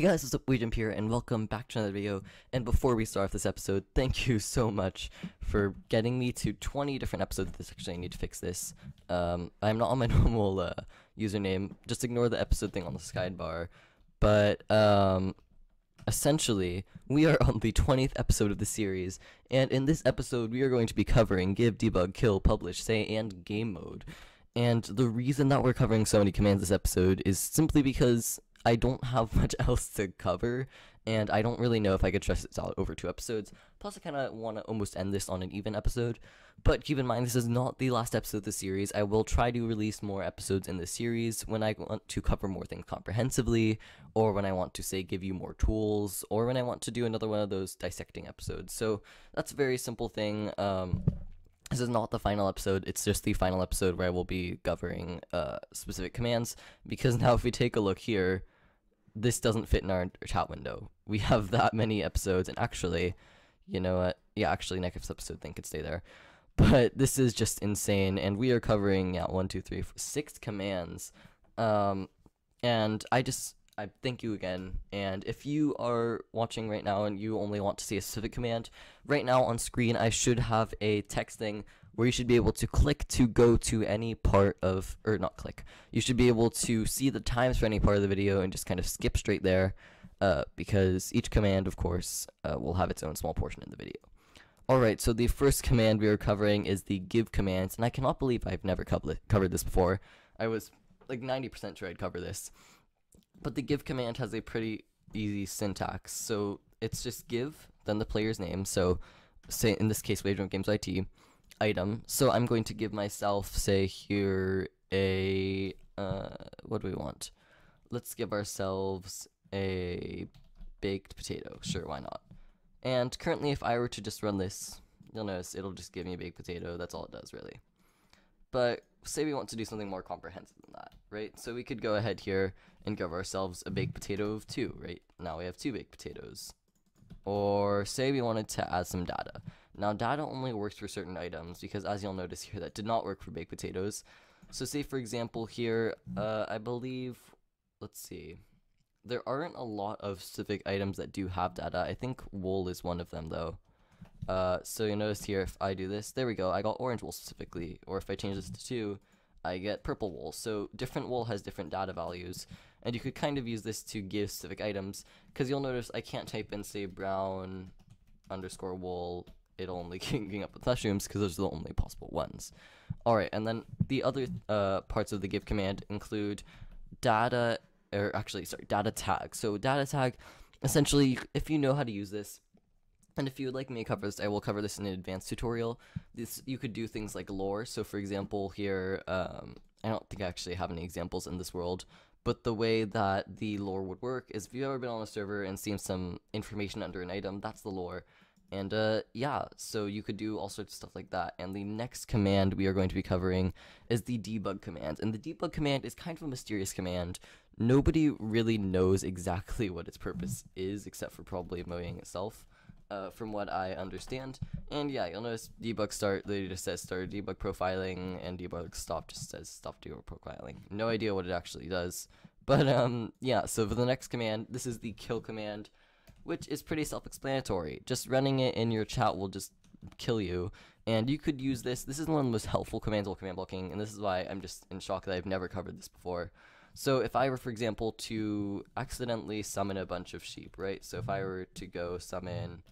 guys, what's up, Wavejump here, and welcome back to another video. And before we start off this episode, thank you so much for getting me to 20 different episodes. Actually, I need to fix this. I'm not on my normal username. Just ignore the episode thing on the sidebar. But essentially, we are on the 20th episode of the series, and in this episode, we are going to be covering give, debug, kill, publish, say, and game mode. And the reason that we're covering so many commands this episode is simply because I don't have much else to cover, and I don't really know if I could stress this out over 2 episodes. Plus, I kind of want to almost end this on an even episode. But keep in mind, this is not the last episode of the series. I will try to release more episodes in the series when I want to cover more things comprehensively, or when I want to, say, give you more tools, or when I want to do another one of those dissecting episodes. So that's a very simple thing. This is not the final episode, it's just the final episode where I will be covering specific commands, because now if we take a look here, this doesn't fit in our chat window. We have that many episodes, and actually, you know what, yeah, actually next episode thing could stay there. But this is just insane, and we are covering, 6 commands, and I thank you again. And if you are watching right now and you only want to see a specific command, right now on screen I should have a text thing where you should be able to click to go to any part of, or not click, you should be able to see the times for any part of the video and just kind of skip straight there, because each command, of course, will have its own small portion in the video. Alright, so the first command we are covering is the give command, and I cannot believe I've never covered this before. I was like 90% sure I'd cover this. But the give command has a pretty easy syntax. So it's just give, then the player's name. So say in this case, Wavejump Games IT, item. So I'm going to give myself, say here, a, what do we want? Let's give ourselves a baked potato. Sure, why not? And currently, if I were to just run this, you'll notice it'll just give me a baked potato. That's all it does, really. But say we want to do something more comprehensive than that, right? So we could go ahead here and give ourselves a baked potato of 2, right? Now we have 2 baked potatoes. Or say we wanted to add some data. Now data only works for certain items, because as you'll notice here, that did not work for baked potatoes. So say for example here, I believe, let's see, there aren't a lot of specific items that do have data. I think wool is one of them though. So you notice here, if I do this, there we go, I got orange wool specifically, or if I change this to 2, I get purple wool. So different wool has different data values, and you could kind of use this to give specific items, because you'll notice I can't type in, say, brown underscore wool, it'll only king up with mushrooms, because those are the only possible ones. Alright, and then the other parts of the give command include data, or actually, sorry, data tag. So data tag, essentially, if you know how to use this, and if you would like me to cover this, I will cover this in an advanced tutorial. You could do things like lore. So for example here, I don't think I actually have any examples in this world, but the way that the lore would work is if you've ever been on a server and seen some information under an item, that's the lore. And yeah, so you could do all sorts of stuff like that. And the next command we are going to be covering is the debug command. And the debug command is kind of a mysterious command. Nobody really knows exactly what its purpose is, except for probably Mojang itself. From what I understand. And yeah, you'll notice debug start literally just says start debug profiling, and debug stop just says stop debug profiling. No idea what it actually does. But yeah, so for the next command, this is the kill command, which is pretty self-explanatory. Just running it in your chat will just kill you. And you could use this. This is one of the most helpful commands while command blocking, and this is why I'm just in shock that I've never covered this before. So if I were, for example, to accidentally summon a bunch of sheep, right? So if I were to go summon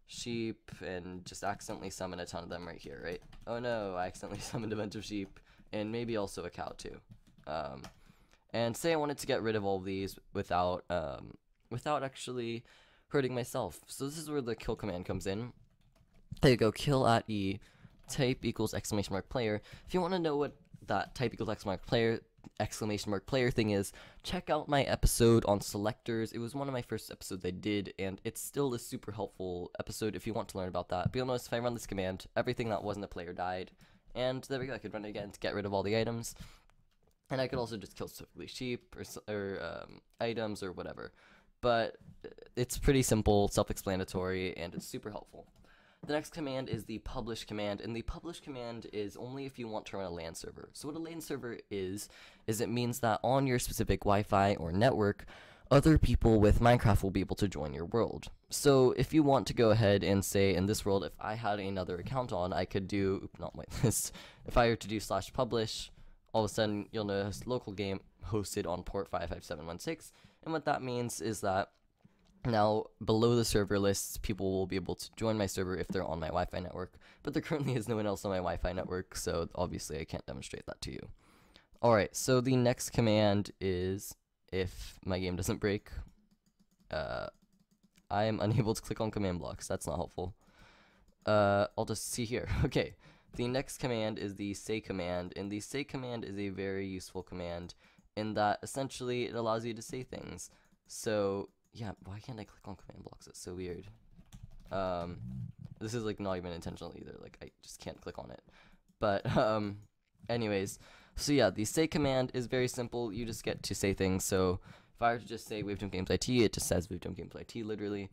sheep and just accidentally summon a ton of them right here, right? Oh no, I accidentally summoned a bunch of sheep, and maybe also a cow too. And say I wanted to get rid of all of these without actually hurting myself. So this is where the kill command comes in. There you go, kill at E, type equals exclamation mark player. If you want to know what that type equals exclamation mark player thing is, check out my episode on selectors. It was one of my first episodes I did, and it's still a super helpful episode if you want to learn about that. But you'll notice if I run this command, everything that wasn't a player died, and there we go, I could run it again to get rid of all the items, and I could also just kill specifically sheep or items or whatever. But it's pretty simple, self-explanatory, and it's super helpful. The next command is the publish command, and the publish command is only if you want to run a LAN server. So what a LAN server is it means that on your specific Wi-Fi or network, other people with Minecraft will be able to join your world. So if you want to go ahead and say in this world, if I had another account on, I could do, not my list, if I were to do /publish, all of a sudden you'll notice local game hosted on port 55716, and what that means is that now below the server lists, people will be able to join my server if they're on my Wi-Fi network, but there currently is no one else on my Wi-Fi network, so obviously I can't demonstrate that to you. Alright, so the next command is, if my game doesn't break, I am unable to click on command blocks. That's not helpful. I'll just see here. Okay, the next command is the say command, and the say command is a very useful command in that essentially it allows you to say things. So yeah, why can't I click on command blocks? It's so weird. This is like not even intentional either. Like I just can't click on it. But anyways, so yeah, the say command is very simple. You just get to say things. So if I were to just say Wavejump Games IT, it just says Wavejump Games IT literally.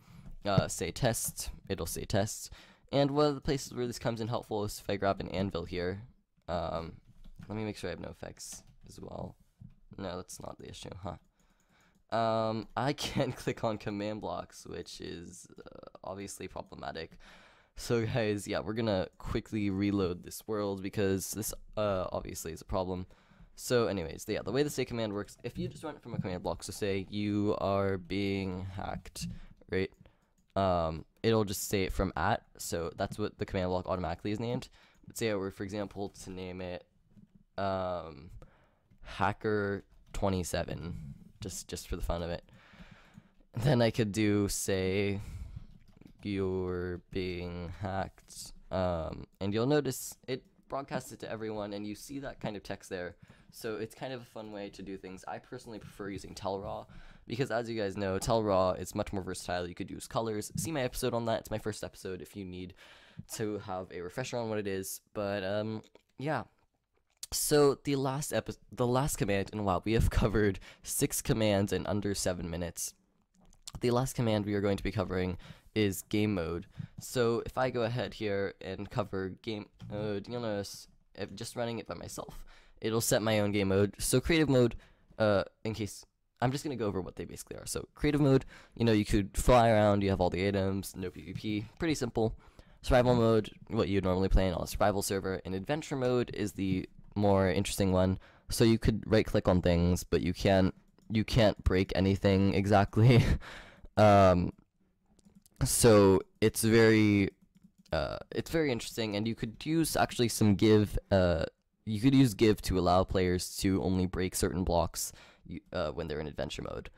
Say test, it'll say test. And one of the places where this comes in helpful is if I grab an anvil here. Let me make sure I have no effects as well. No, that's not the issue, huh? I can't click on command blocks, which is obviously problematic. So guys, yeah, we're gonna quickly reload this world because this obviously is a problem. So anyways, yeah, the way the say command works, if you just run it from a command block, so say you are being hacked, right? It'll just say it from @ so that's what the command block automatically is named. But say I were, for example, to name it hacker27, just for the fun of it. Then I could do, say, you're being hacked, and you'll notice it broadcasts it to everyone, and you see that kind of text there. So it's kind of a fun way to do things. I personally prefer using telraw, because as you guys know, telraw is much more versatile. You could use colors. See my episode on that. It's my first episode if you need to have a refresher on what it is. But yeah. So the last command, and wow, we have covered 6 commands in under 7 minutes. The last command we are going to be covering is game mode. So if I go ahead here and cover game mode, you'll notice if just running it by myself, it'll set my own game mode. So creative mode, in case, I'm just going to go over what they basically are. So creative mode, you know, you could fly around, you have all the items, no PvP, pretty simple. Survival mode, what you'd normally play on a survival server. And adventure mode is the more interesting one. So you could right click on things, but you can't break anything exactly. So it's very interesting, and you could use actually some give. You could use give to allow players to only break certain blocks when they're in adventure mode.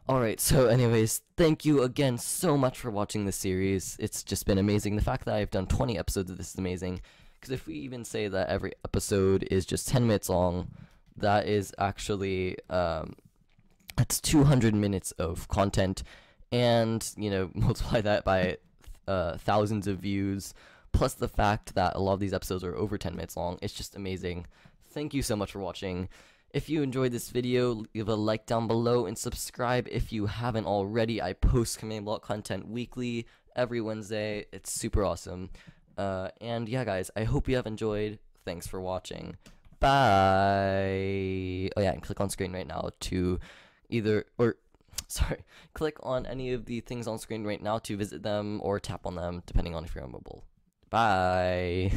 Alright, so anyways, thank you again so much for watching this series. It's just been amazing. The fact that I've done 20 episodes of this is amazing, because if we even say that every episode is just 10 minutes long, that is actually, that's 200 minutes of content, and, you know, multiply that by thousands of views, plus the fact that a lot of these episodes are over 10 minutes long. It's just amazing. Thank you so much for watching. If you enjoyed this video, leave a like down below and subscribe if you haven't already. I post command block content weekly, every Wednesday. It's super awesome. And yeah, guys, I hope you have enjoyed. Thanks for watching. Bye. Oh yeah, and click on screen right now to click on any of the things on screen right now to visit them or tap on them, depending on if you're on mobile. Bye.